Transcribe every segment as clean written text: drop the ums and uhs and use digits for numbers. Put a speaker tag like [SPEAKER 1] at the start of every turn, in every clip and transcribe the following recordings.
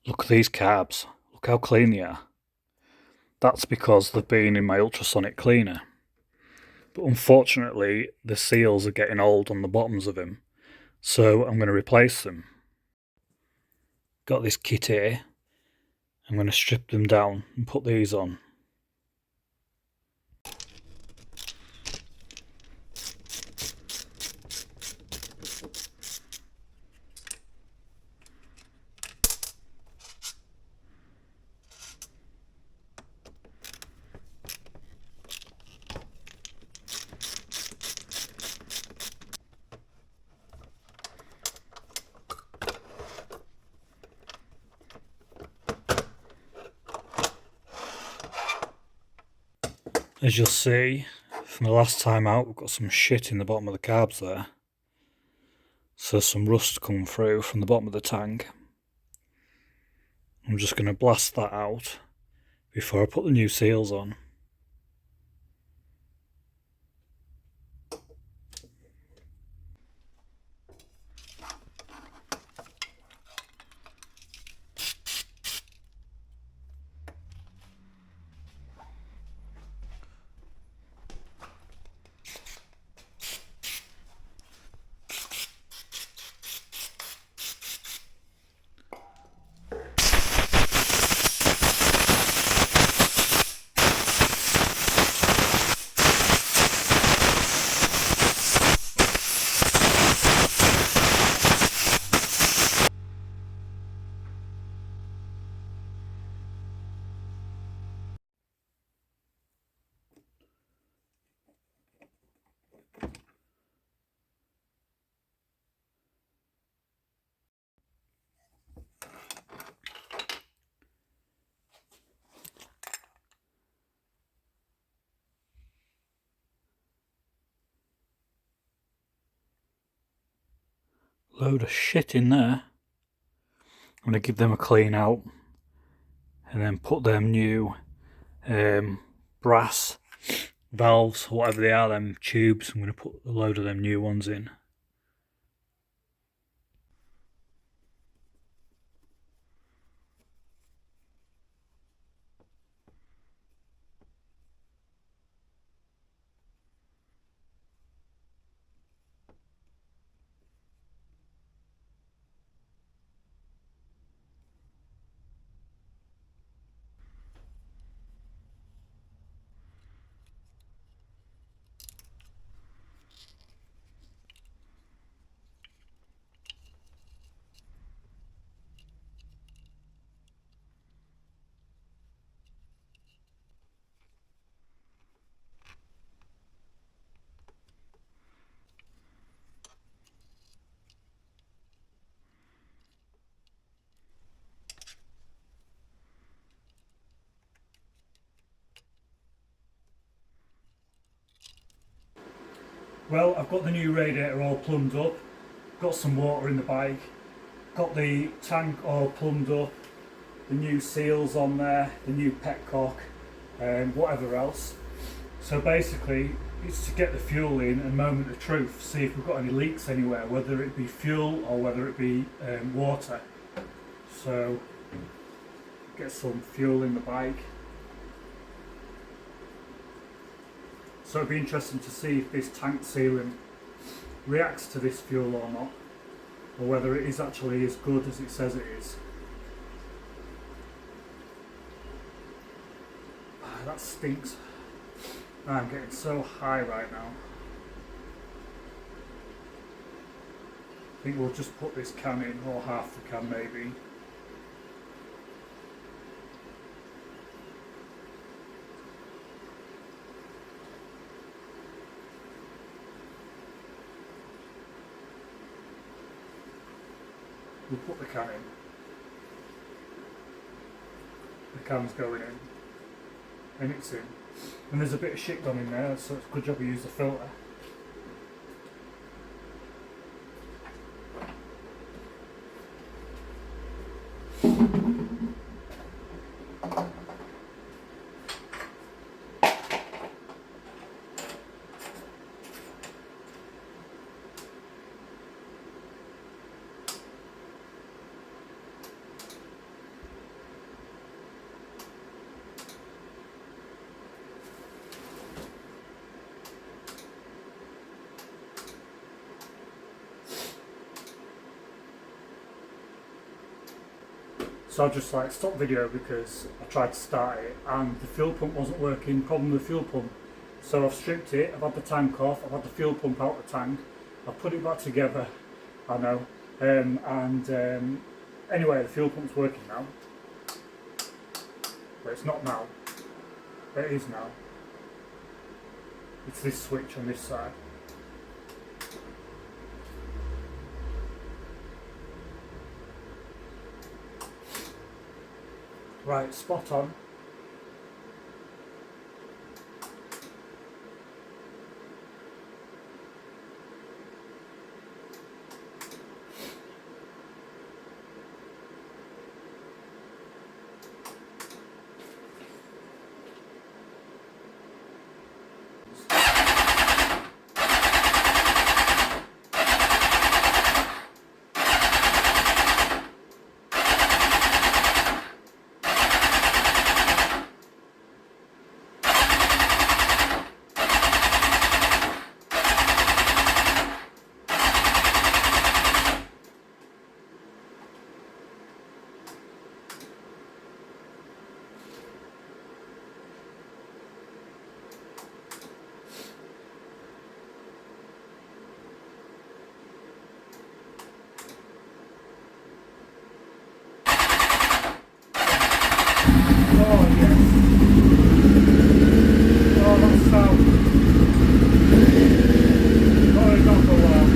[SPEAKER 1] Look at these carbs, look how clean they are. That's because they've been in my ultrasonic cleaner. But unfortunately, the seals are getting old on the bottoms of them, so I'm going to replace them. Got this kit here. I'm going to strip them down and put these on. As you'll see from the last time out, we've got some shit in the bottom of the carbs there. So some rust coming through from the bottom of the tank. I'm just going to blast that out before I put the new seals on. Load of shit in there. I'm going to give them a clean out and then put them new brass valves, whatever they are, them tubes. I'm going to put a load of them new ones in. Well, I've got the new radiator all plumbed up, got some water in the bike, got the tank all plumbed up, the new seals on there, the new petcock, and whatever else. So basically, it's to get the fuel in and moment of truth, see if we've got any leaks anywhere, whether it be fuel or whether it be water. So, get some fuel in the bike. So it'd be interesting to see if this tank sealing reacts to this fuel or not, or whether it is actually as good as it says it is. That stinks. I'm getting so high right now. I think we'll just put this can in, or half the can maybe. We'll put the can in. The can's going in. And it's in. And there's a bit of shit gone in there, so it's a good job we used the filter. So I just like stopped video because I tried to start it and the fuel pump wasn't working. Problem with the fuel pump. So I've stripped it, I've had the tank off, I've had the fuel pump out the tank, I've put it back together, I know, anyway, the fuel pump's working now, but it's not now, it is now, it's this switch on this side. Right, spot on. Oh yes. Oh, that's sound. Oh, it's not for a while.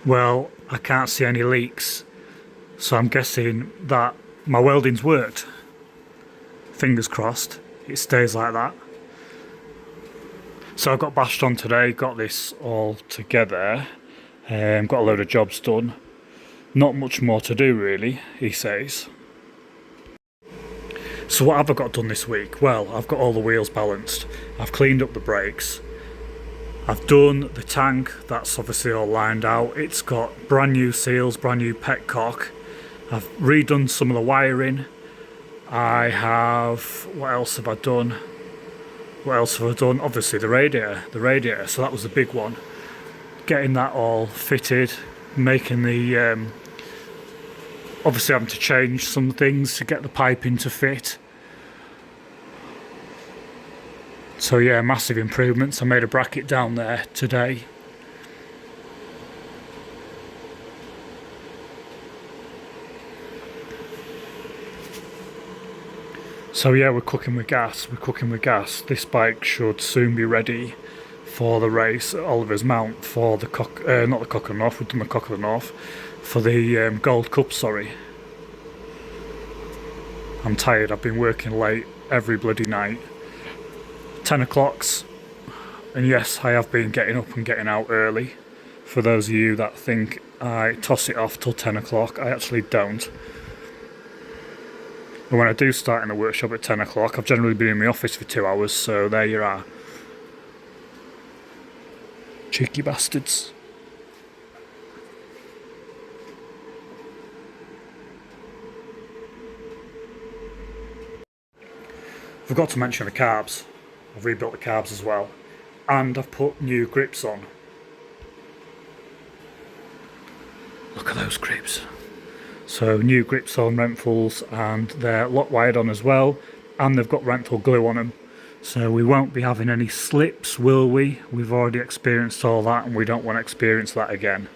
[SPEAKER 1] Well, I can't see any leaks, so I'm guessing that my welding's worked. Fingers crossed, it stays like that. So I got bashed on today, got this all together, got a load of jobs done. Not much more to do really, he says. So what have I got done this week? Well, I've got all the wheels balanced, I've cleaned up the brakes, I've done the tank, that's obviously all lined out. It's got brand new seals, brand new petcock. I've redone some of the wiring. I have, what else have I done? Obviously the radiator, so that was the big one. Getting that all fitted, making the Obviously having to change some things to get the piping to fit. So yeah, massive improvements. I made a bracket down there today. So yeah, we're cooking with gas. This bike should soon be ready for the race at Oliver's Mount for the not the Cock of the North, we've done the Cock of the North, for the Gold Cup, sorry. I'm tired, I've been working late every bloody night. 10 o'clocks, and yes, I have been getting up and getting out early. For those of you that think I toss it off till 10 o'clock, I actually don't. And when I do start in the workshop at 10 o'clock, I've generally been in the office for 2 hours, so there you are. Cheeky bastards. Forgot to mention the carbs. I've rebuilt the carbs as well. And I've put new grips on. Look at those grips. So new grips on Rentfuls, and they're lock wired on as well. And they've got Renthal glue on them. So we won't be having any slips, will we? We've already experienced all that, and we don't want to experience that again.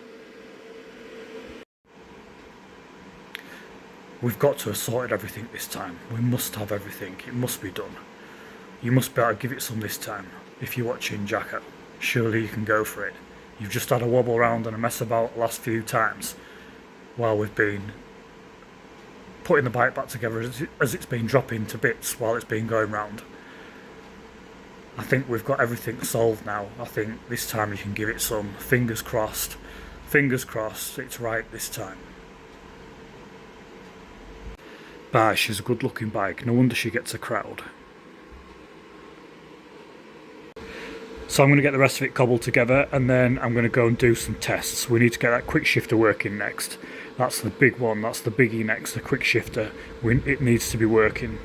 [SPEAKER 1] We've got to have sorted everything this time. We must have everything. It must be done. You must be able to give it some this time. If you're watching Gsxr, surely you can go for it. You've just had a wobble around and a mess about the last few times while we've been putting the bike back together as it's been dropping to bits while it's been going round. I think we've got everything solved now. I think this time you can give it some. Fingers crossed. Fingers crossed it's right this time. Bah, she's a good looking bike. No wonder she gets a crowd. So I'm going to get the rest of it cobbled together, and then I'm going to go and do some tests. We need to get that quick shifter working next. That's the big one. That's the biggie next, the quick shifter. It needs to be working.